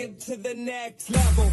To the next level.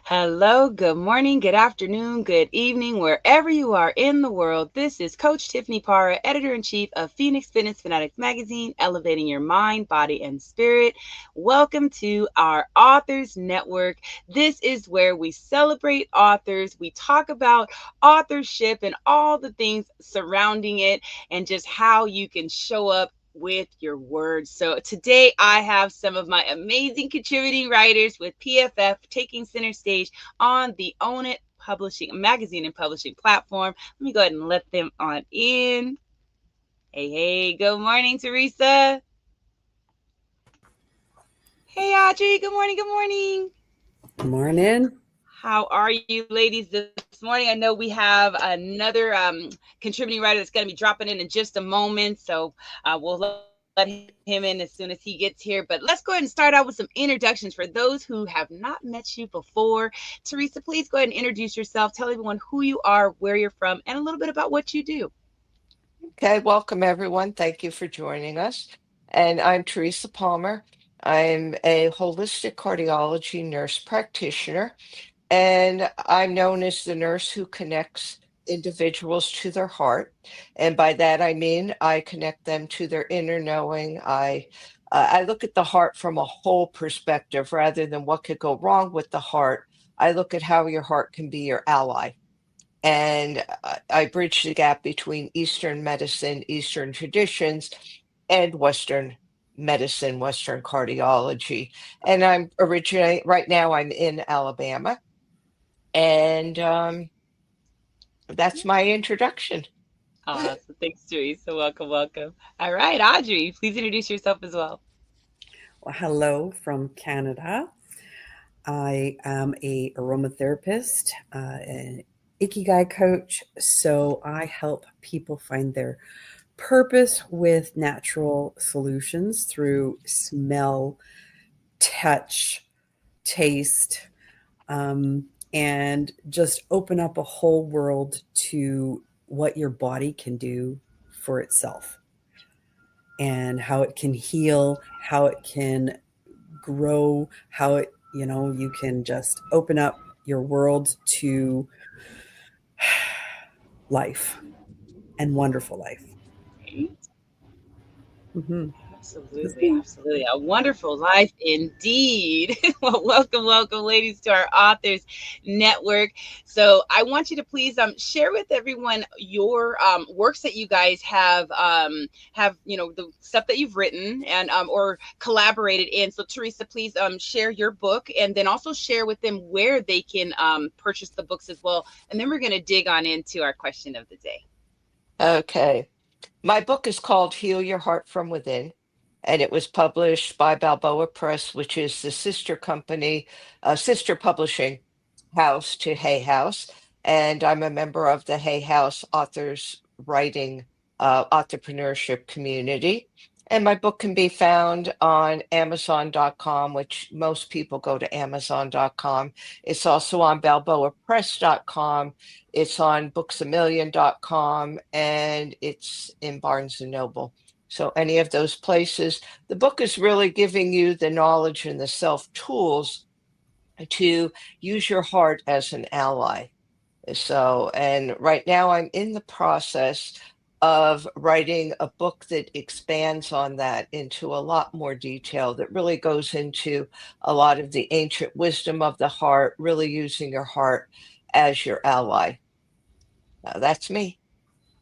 Hello, good morning, good afternoon, good evening, wherever you are in the world. This is Coach Tiffany Parra, editor-in-chief of Phoenix Fitness Fanatics magazine, elevating your mind, body, and spirit. Welcome to our Authors Network. This is where we celebrate authors. We talk about authorship and all the things surrounding it and just how you can show up with your words. So today I have some of my amazing contributing writers with PFF taking center stage on the Own It Publishing magazine and publishing platform. Let me go ahead and let them on in. Hey, good morning, Teresa. Hey, Audrey, good morning, good morning. Good morning. How are you ladies this morning? I know we have another contributing writer that's going to be dropping in just a moment. So we'll let him in as soon as he gets here. But let's go ahead and start out with some introductions for those who have not met you before. Teresa, please go ahead and introduce yourself. Tell everyone who you are, where you're from, and a little bit about what you do. Okay, welcome everyone. Thank you for joining us. And I'm Teresa Palmer. I'm a holistic cardiology nurse practitioner, and I'm known as the nurse who connects individuals to their heart. And by that, I mean I connect them to their inner knowing. I look at the heart from a whole perspective rather than what could go wrong with the heart. I look at how your heart can be your ally. And I bridge the gap between Eastern medicine, Eastern traditions, and Western medicine, Western cardiology. And right now, I'm in Alabama. And that's my introduction. Awesome. Thanks, Teresa. Welcome, welcome. All right, Audrey, please introduce yourself as well. Well, hello from Canada. I am a aromatherapist, an Ikigai coach. So I help people find their purpose with natural solutions through smell, touch, taste, and just open up a whole world to what your body can do for itself and how it can heal, how it can grow, how it, you can just open up your world to life and wonderful life. Mm-hmm. Absolutely, absolutely. A wonderful life indeed. Well, welcome, ladies, to our Authors Network. So I want you to please share with everyone your works that you guys have the stuff that you've written and or collaborated in. So Teresa, please share your book and then also share with them where they can purchase the books as well. And then we're going to dig on into our question of the day. Okay. My book is called Heal Your Heart from Within, and it was published by Balboa Press, which is the sister publishing house to Hay House. And I'm a member of the Hay House authors writing entrepreneurship community. And my book can be found on Amazon.com, which most people go to Amazon.com. It's also on BalboaPress.com. It's on BooksAMillion.com, and it's in Barnes and Noble. So any of those places, the book is really giving you the knowledge and the self tools to use your heart as an ally. So, and right now I'm in the process of writing a book that expands on that into a lot more detail, that really goes into a lot of the ancient wisdom of the heart, really using your heart as your ally. That's me.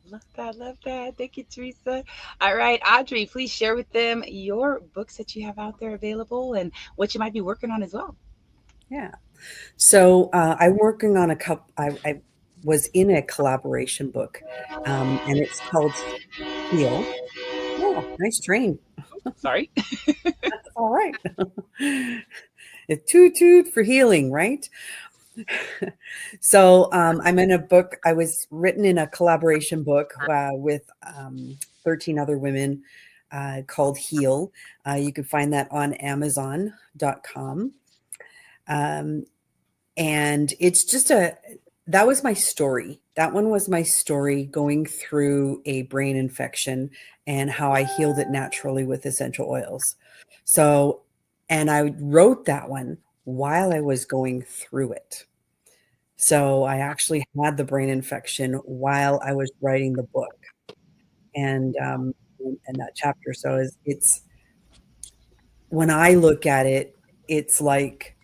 Love that. Love that. Thank you, Teresa. All right, Audrey, please share with them your books that you have out there available and what you might be working on as well. Yeah. So I'm working on a couple. I was in a collaboration book, and it's called Heal. Oh, nice train. Sorry. That's all right. It toot toot for healing, right? So I'm in a book. I was written in a collaboration book with 13 other women called Heal. You can find that on Amazon.com. And it's just that was my story. That one was my story going through a brain infection and how I healed it naturally with essential oils. So, and I wrote that one while I was going through it. So I actually had the brain infection while I was writing the book and that chapter. So it's when I look at it, it's like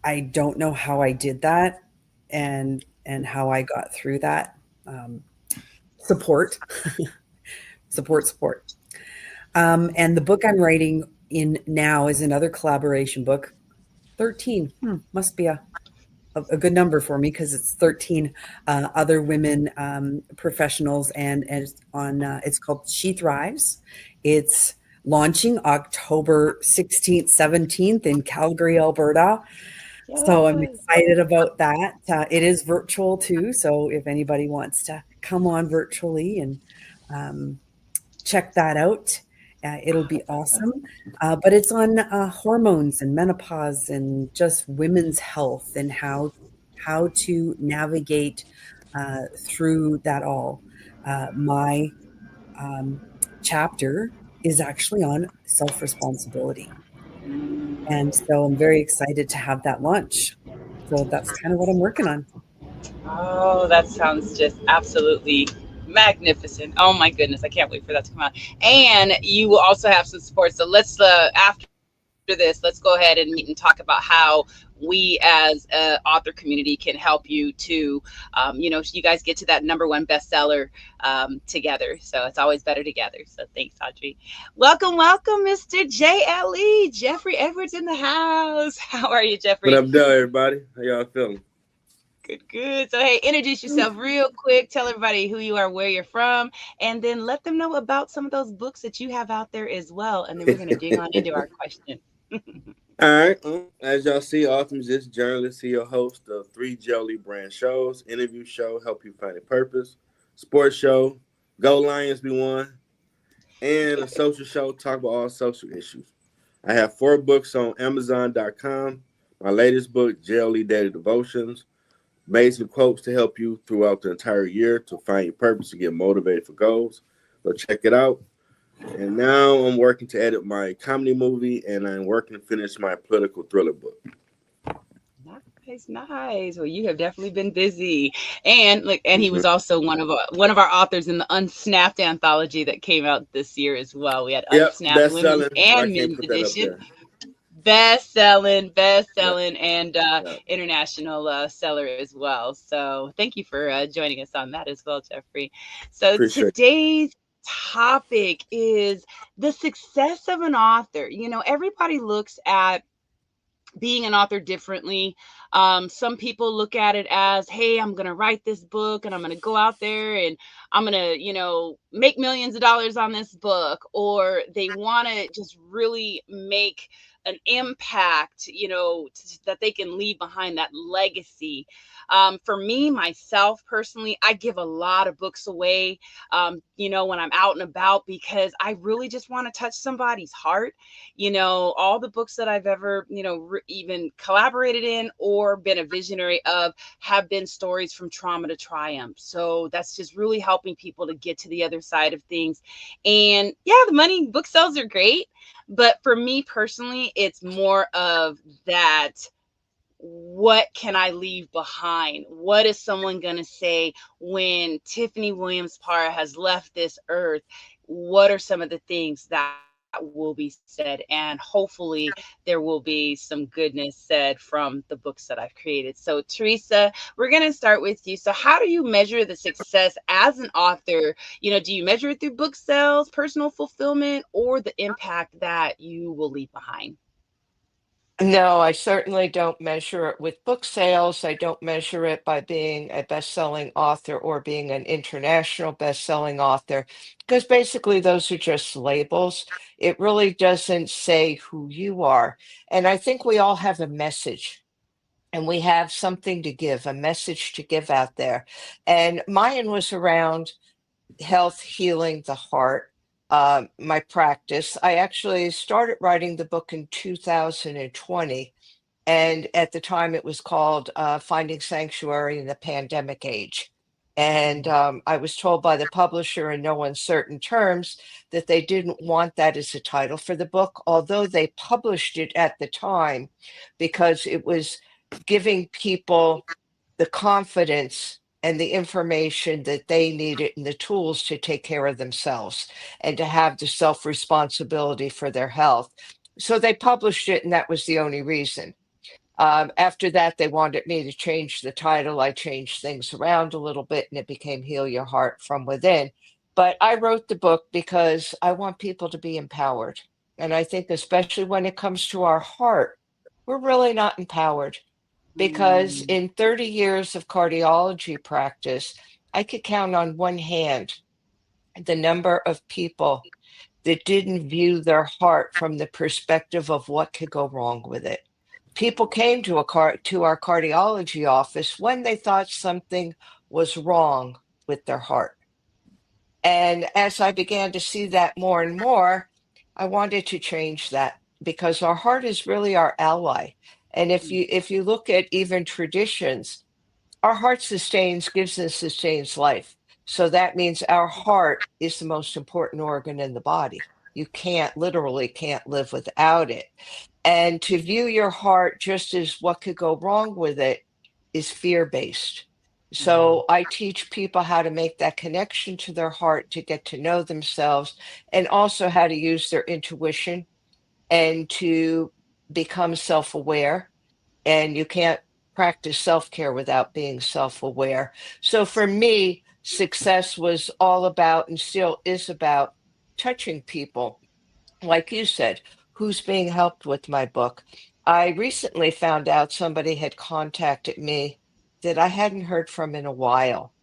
I don't know how I did that and how I got through that. Um, support, support. And the book I'm writing in now is another collaboration book. 13 must be a good number for me because it's 13 other women professionals and it's called She Thrives. It's launching October 16th, 17th in Calgary, Alberta. So I'm Yes. excited about that. It is virtual too. So if anybody wants to come on virtually and um, check that out, it'll be awesome. But it's on hormones and menopause and just women's health and how to navigate through that all. My chapter is actually on self responsibility. And so I'm very excited to have that launch. So that's kind of what I'm working on. Oh, that sounds just absolutely magnificent. Oh my goodness, I can't wait for that to come out. And you will also have some support. So let's after this, let's go ahead and meet and talk about how we as a author community can help you to, you guys get to that #1 bestseller together. So it's always better together. So thanks, Audrey. Welcome, Mr. JLE, Jeffrey Edwards in the house. How are you, What Jeffrey? up, though, everybody? How y'all feeling? Good. So, hey, introduce yourself real quick. Tell everybody who you are, where you're from, and then let them know about some of those books that you have out there as well. And then we're going to dig on into our question. All right. As y'all see, authentic journalist, CEO, host of 3 Jelly brand shows, interview show, Help You Find a Purpose, sports show, Go Lions Be One, and a social show, talk about all social issues. I have 4 books on Amazon.com. My latest book, Jelly Daily Devotions, basic quotes to help you throughout the entire year to find your purpose to get motivated for goals. So check it out. And now I'm working to edit my comedy movie, and I'm working to finish my political thriller book. Nice. Well, you have definitely been busy, and look, and he Mm-hmm. was also one of our authors in the Unsnapped anthology that came out this year as well. We had Yep, Unsnapped best Women's selling. I and can't Men's put that up edition. there. Best Yep, selling, and yep. international seller as well. So thank you for joining us on that as well, Jeffrey. So Appreciate today's topic is the success of an author. Everybody looks at being an author differently. Some people look at it as, hey, I'm going to write this book and I'm going to go out there and I'm going to, make millions of dollars on this book. Or they want to just really make an impact, that they can leave behind that legacy. For me, myself personally, I give a lot of books away, when I'm out and about because I really just want to touch somebody's heart. All the books that I've ever, even collaborated in or been a visionary of have been stories from trauma to triumph. So that's just really helping people to get to the other side of things. And yeah, the money book sales are great. But for me personally, it's more of that, what can I leave behind? What is someone going to say when Tiffany Williams Parra has left this earth? What are some of the things that will be said? And hopefully there will be some goodness said from the books that I've created. So, Teresa, we're going to start with you. So, how do you measure the success as an author? Do you measure it through book sales, personal fulfillment, or the impact that you will leave behind? No, I certainly don't measure it with book sales. I don't measure it by being a best-selling author or being an international best-selling author, because basically those are just labels. It really doesn't say who you are. And I think we all have a message and we have something to give, a message to give out there. And mine was around health, healing the heart, my practice. I actually started writing the book in 2020. And at the time, it was called Finding Sanctuary in the Pandemic Age. And I was told by the publisher in no uncertain terms that they didn't want that as a title for the book, although they published it at the time because it was giving people the confidence and the information that they needed and the tools to take care of themselves and to have the self responsibility for their health. So they published it, and that was the only reason. After that, they wanted me to change the title. I changed things around a little bit and it became Heal Your Heart from Within. But I wrote the book because I want people to be empowered. And I think, especially when it comes to our heart, we're really not empowered because Mm. in 30 years of cardiology practice, I could count on one hand the number of people that didn't view their heart from the perspective of what could go wrong with it. People came to our cardiology office when they thought something was wrong with their heart. And as I began to see that more and more, I wanted to change that because our heart is really our ally. And if you look at even traditions, our heart sustains, gives and sustains life. So that means our heart is the most important organ in the body. You literally can't live without it. And to view your heart just as what could go wrong with it is fear based. Mm. So I teach people how to make that connection to their heart to get to know themselves and also how to use their intuition and to become self aware. And you can't practice self care without being self aware. So for me, success was all about and still is about touching people like you said, who's being helped with my book. I recently found out somebody had contacted me that I hadn't heard from in a while.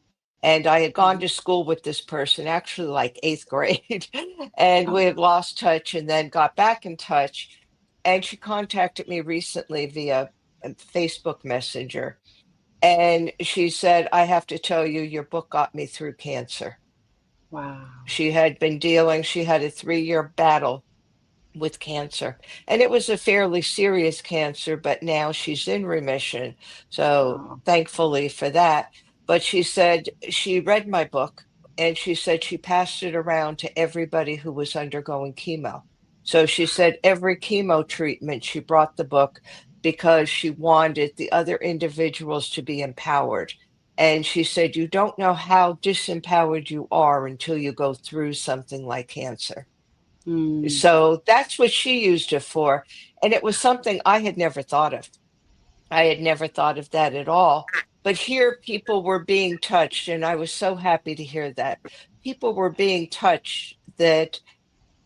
And I had gone Mhm. to school with this person, actually like eighth grade, and we Oh, had lost touch and then got back in touch. And she contacted me recently via Facebook Messenger. And she said, I have to tell you, your book got me through cancer. wow. She had a 3-year battle with cancer. And it was a fairly serious cancer, but now she's in remission. So Oh, thankfully for that. But she said she read my book and she said she passed it around to everybody who was undergoing chemo. So she said every chemo treatment, she brought the book because she wanted the other individuals to be empowered. And she said, you don't know how disempowered you are until you go through something like cancer. mm, So that's what she used it for. And it was something I had never thought of. I had never thought of that at all. But here people were being touched, and I was so happy to hear that. People were being touched that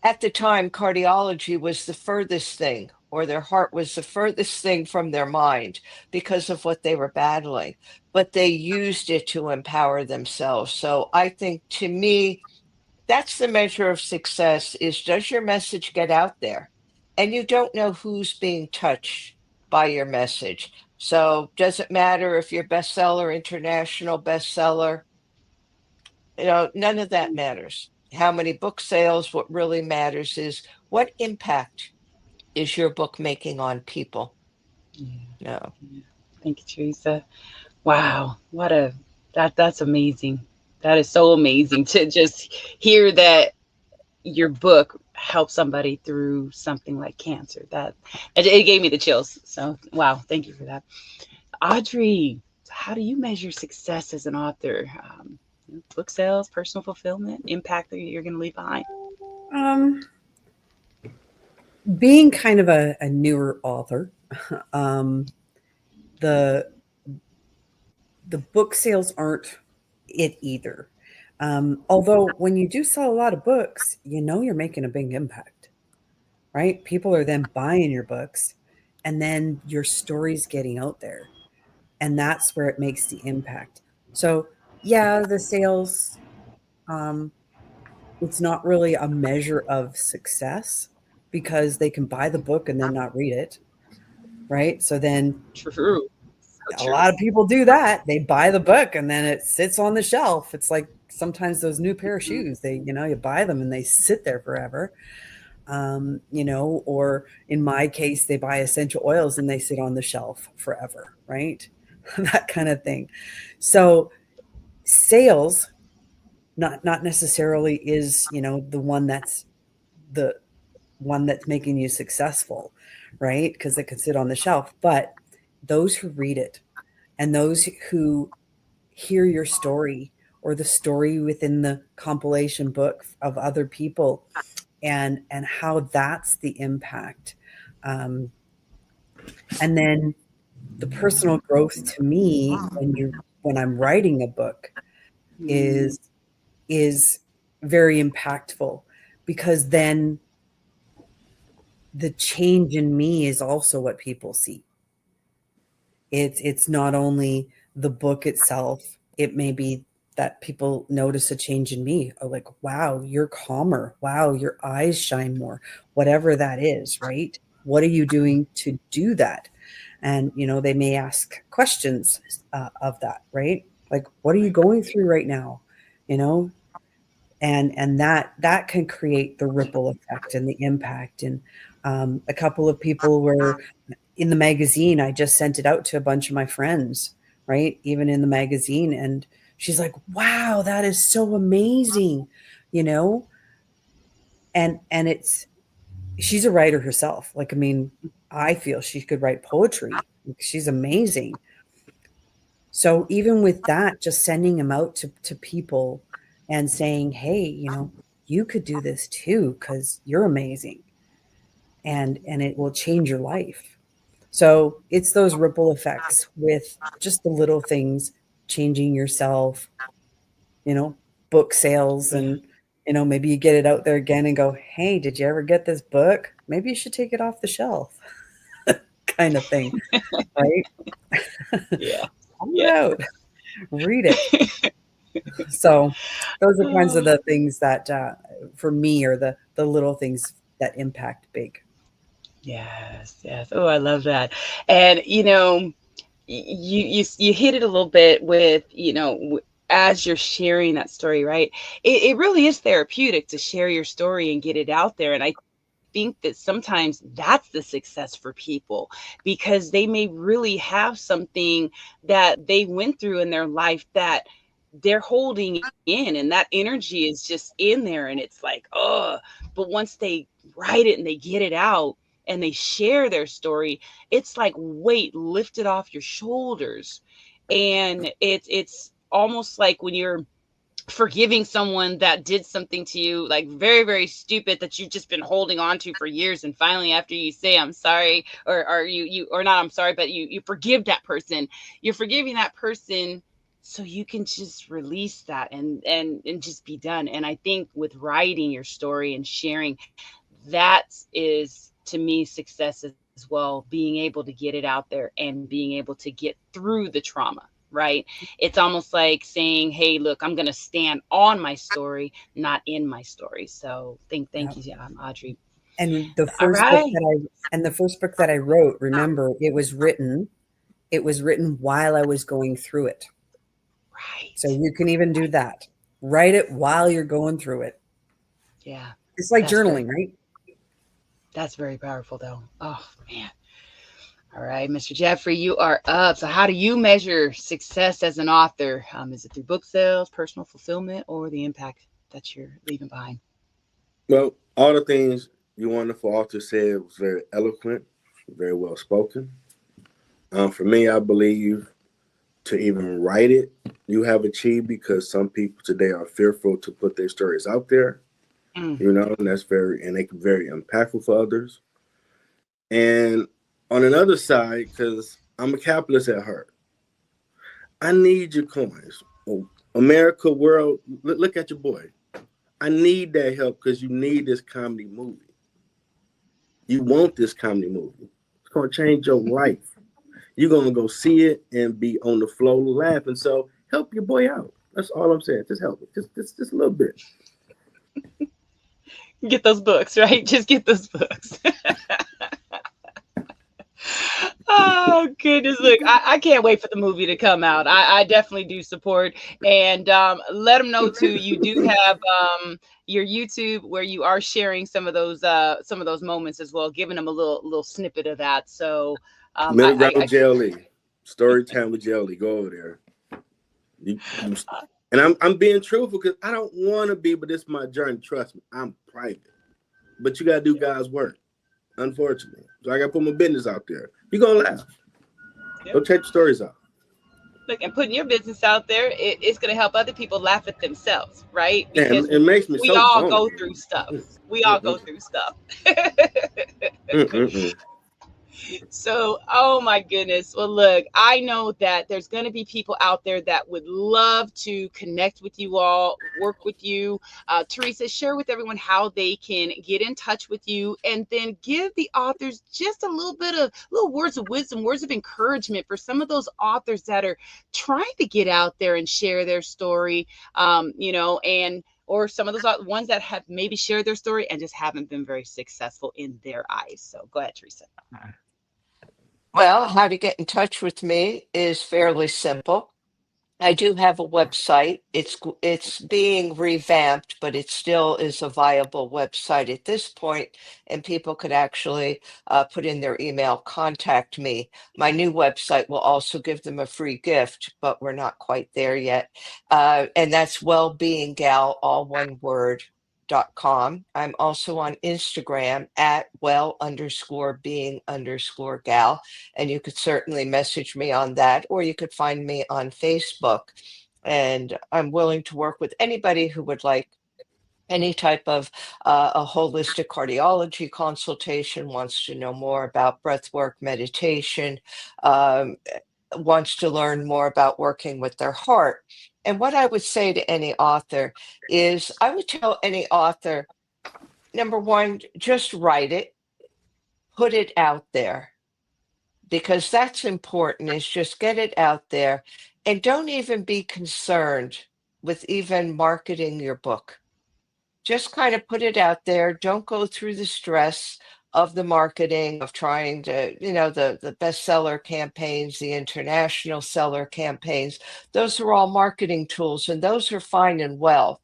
at the time cardiology was the furthest thing, or their heart was the furthest thing from their mind because of what they were battling. But they used it to empower themselves. So I think to me, that's the measure of success is does your message get out there? And you don't know who's being touched by your message. So does it matter if you're bestseller, international bestseller? None of that matters. How many book sales? What really matters is what impact is your book making on people? yeah, No. yeah. Thank you, Teresa. Wow, that's amazing. That is so amazing to just hear that your book helped somebody through something like cancer. That it gave me the chills. So wow, thank you for that. Audrey, how do you measure success as an author? Book sales, personal fulfillment, impact that you're going to leave behind. Um, being kind of a newer author, um, the the book sales aren't it either. Although when you do sell a lot of books, you know you're making a big impact, right? People are then buying your books, and then your story's getting out there, and that's where it makes the impact. So yeah, the sales, um, it's not really a measure of success because they can buy the book and then not read it, right? So then True. So a true. lot of people do that. They buy the book and then it sits on the shelf. It's like sometimes those new pair of shoes, you buy them and they sit there forever. Or in my case, they buy essential oils and they sit on the shelf forever, right? That kind of thing. So sales, not necessarily is, the the one that's making you successful, right? Because it could sit on the shelf. But those who read it and those who hear your story or the story within the compilation book of other people and how that's the impact. Um, and then the personal growth to me when I'm writing a book Mm, is is very impactful because then the change in me is also what people see. It's not only the book itself, it may be that people notice a change in me, or like, wow, you're calmer, wow, your eyes shine more, whatever that is, right? What are you doing to do that? And they may ask questions of that, right? Like, what are you going through right now? you know and that can create the ripple effect and the impact. And a couple of people were in the magazine. I just sent it out to a bunch of my friends, right? Even in the magazine. And she's like, wow, that is so amazing, you know? And she's a writer herself. Like, I mean, I feel she could write poetry. Like, she's amazing. So even with that, just sending them out to people and saying, hey, you could do this too, because you're amazing. And it will change your life. So it's those ripple effects with just the little things, changing yourself, you know, book sales, yeah. and maybe you get it out there again and go, hey, did you ever get this book? Maybe you should take it off the shelf, kind of thing, right? Yeah. Pull it Yeah. out, read it. So those are kinds of the things that for me are the little things that impact big. Yes, yes. Oh, I love that. And you hit it a little bit with, as you're sharing that story, right? It really is therapeutic to share your story and get it out there. And I think that sometimes that's the success for people because they may really have something that they went through in their life that they're holding in, and that energy is just in there, and it's like, oh, but once they write it and they get it out and they share their story, it's like weight lifted off your shoulders. And it's almost like when you're forgiving someone that did something to you like very very stupid that you've just been holding on to for years, and finally after you say I'm sorry, or you or not I'm sorry, but you forgive that person, you're forgiving that person so you can just release that and just be done. And I think with writing your story and sharing, that is to me success as well, being able to get it out there and being able to get through the trauma, right? It's almost like saying, hey, look, I'm going to stand on my story, not in my story. So thank Yeah. you, Audrey. And the All first book right. that I wrote, remember, it was written while I was going through it. So Right. you can even do that. Write it while you're going through it. Yeah. It's like That's very journaling, right? that's very powerful though. Oh man. All right, Mr. Jeffrey, you are up. So how do you measure success as an author? Is it through book sales, personal fulfillment, or the impact that you're leaving behind? Well, all the things your wonderful author said was very eloquent, very well spoken. For me, I believe to even write it, you have achieved because some people today are fearful to put their stories out there, Mm, and and they can be very impactful for others. And on another side, because I'm a capitalist at heart, I need your coins. Oh, America, world, look at your boy. I need that help because you need this comedy movie. You want this comedy movie. It's going to change your life. You're going to go see it and be on the floor laughing. So help your boy out. That's all I'm saying. Just help me. Just a little bit. Get those books, right? Just get those books. Oh goodness! Look, I can't wait for the movie to come out. I definitely do support, and let them know too. You do have your YouTube where you are sharing some of those moments as well, giving them a little snippet of that. So Middle ground jelly. Story time with jelly. Go over there. And I'm being truthful because I don't want to be, but this is my journey. Trust me, I'm private. But you gotta do God's work, unfortunately. So I gotta put my business out there. You're gonna laugh. Yep. Go check the stories out. Look, and putting your business out there, it's going to help other people laugh at themselves, right? Yeah, Because it makes me we so all vulnerable. go through stuff. We all go through stuff. So, oh my goodness. Well, look, I know that there's going to be people out there that would love to connect with you all, work with you. Teresa, share with everyone how they can get in touch with you, and then give the authors just a little bit of little words of wisdom, words of encouragement for some of those authors that are trying to get out there and share their story, and or some of those ones that have maybe shared their story and just haven't been very successful in their eyes. So go ahead, Teresa. Well, how to get in touch with me is fairly simple. I do have a website. It's being revamped, but it still is a viable website at this point, and people could actually put in their email, contact me. My new website will also give them a free gift, but we're not quite there yet. And that's wellbeinggal, all one word, .com. I'm also on Instagram at well_being_gal. And you could certainly message me on that, or you could find me on Facebook. And I'm willing to work with anybody who would like any type of a holistic cardiology consultation, wants to know more about breath work, meditation, wants to learn more about working with their heart. And what I would say to any author is I would tell any author, number one, just write it, put it out there, because that's important, is just get it out there, and don't even be concerned with even marketing your book. Just kind of put it out there. Don't go through the stress of the marketing, of trying to, the bestseller campaigns, the international seller campaigns. Those are all marketing tools, and those are fine and well.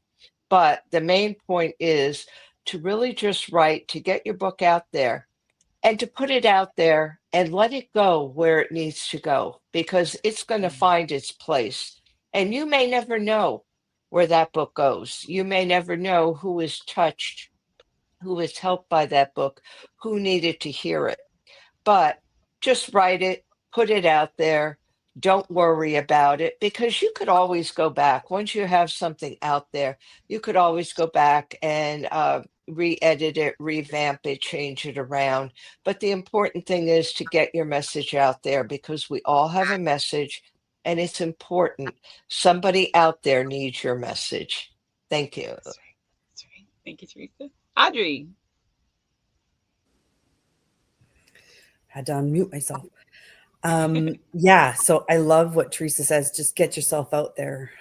But the main point is to really just write, to get your book out there, and to put it out there and let it go where it needs to go, because it's going to find its place. And you may never know where that book goes. You may never know who is touched, who is helped by that book, who needed to hear it. But just write it, put it out there. Don't worry about it, because you could always go back. Once you have something out there, you could always go back and re-edit it, revamp it, change it around. But the important thing is to get your message out there, because we all have a message, and it's important. Somebody out there needs your message. Thank you. That's right. That's right. Thank you, Teresa. Audrey. Had to unmute myself. Yeah, so I love what Teresa says. Just get yourself out there,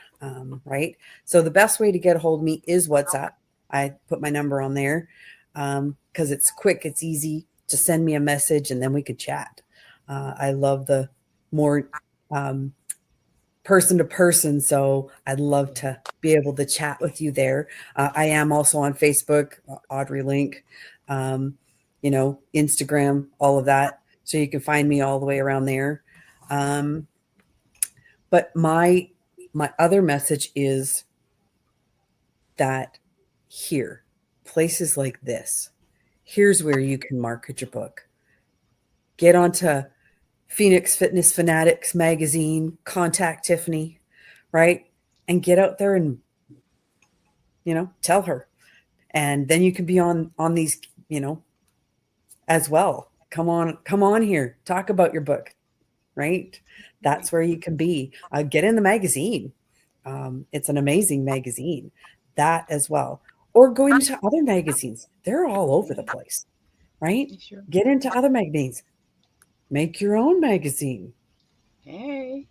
right? So the best way to get a hold of me is WhatsApp. I put my number on there because it's quick, it's easy. Just send me a message and then we could chat. I love the more person to person, so I'd love to be able to chat with you there. I am also on Facebook, Audrey Link, Instagram, all of that. So you can find me all the way around there. But my other message is that here, places like this, here's where you can market your book. Get onto Phoenix Fitness Fanatics magazine, contact Tiffany, right? And get out there and, tell her. And then you can be on these, as well. Come on here. Talk about your book, right? That's where you can be. Get in the magazine. It's an amazing magazine. That as well. Or go into other magazines. They're all over the place, right? Sure. Get into other magazines. make your own magazine, Hey,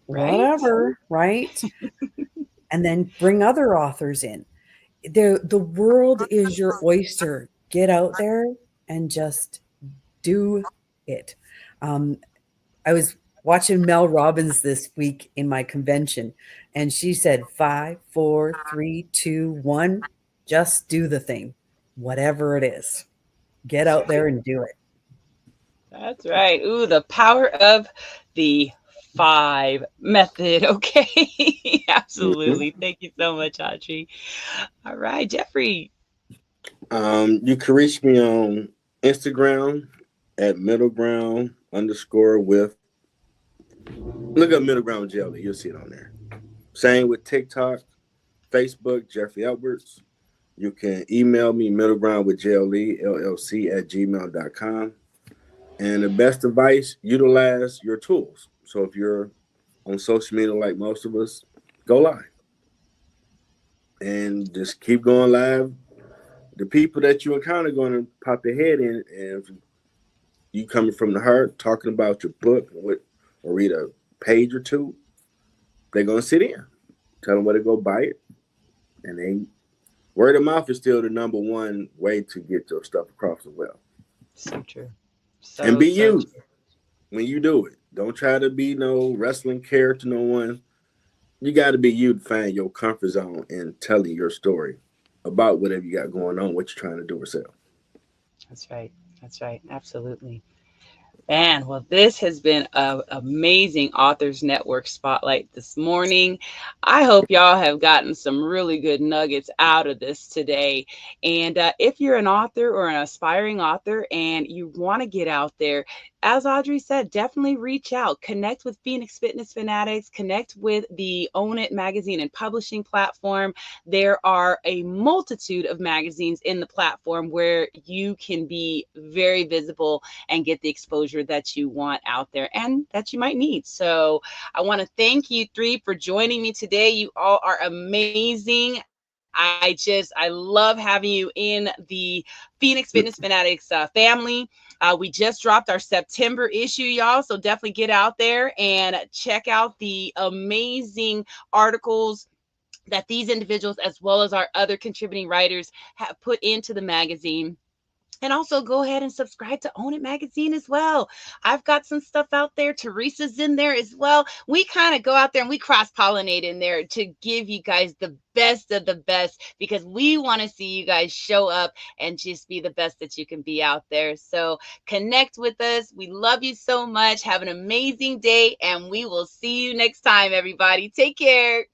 right? whatever, right? And then bring other authors in. The world is your oyster. Get out there and just do it. Um, I was watching Mel Robbins this week in my convention, and she said, 5, 4, 3, 2, 1, just do the thing, whatever it is. Get That's out right. there and do it. That's right. Ooh, the power of the five method. Okay. Mhm. Absolutely. Thank you so much, Audrey. All right, Jeffrey. You can reach me on Instagram at middleground underscore with. Look up middle ground jelly. You'll see it on there. Same with TikTok, Facebook, Jeffrey Edwards. You can email me middlegroundwithjle, LLC at gmail.com. And the best advice, utilize your tools. So if you're on social media like most of us, go live and just keep going live. The people that you encounter are going to pop their head in, and if you coming from the heart, talking about your book or read a page or two, they're going to sit in. Tell them where to go buy it, and they word of mouth is still the number one way to get your stuff across as well. So true. And So, be so you true. when you do it. Don't try to be no wrestling character, no one. You got to be you to find your comfort zone in telling your story about whatever you got going on, what you're trying to do or sell. That's right. That's right. Absolutely. Man, well, this has been an amazing Authors Network spotlight this morning. I hope y'all have gotten some really good nuggets out of this today. And if you're an author or an aspiring author and you want to get out there, as Audrey said, definitely reach out, connect with Phoenix Fitness Fanatics, connect with the Own It magazine and publishing platform. There are a multitude of magazines in the platform where you can be very visible and get the exposure that you want out there and that you might need. So I want to thank you three for joining me today. You all are amazing. I love having you in the Phoenix Fitness Fanatics family. We just dropped our September issue, y'all. So definitely get out there and check out the amazing articles that these individuals, as well as our other contributing writers, have put into the magazine. And also go ahead and subscribe to Own It Magazine as well. I've got some stuff out there. Teresa's in there as well. We kind of go out there and we cross pollinate in there to give you guys the best of the best because we want to see you guys show up and just be the best that you can be out there. So connect with us. We love you so much. Have an amazing day and we will see you next time, everybody. Take care.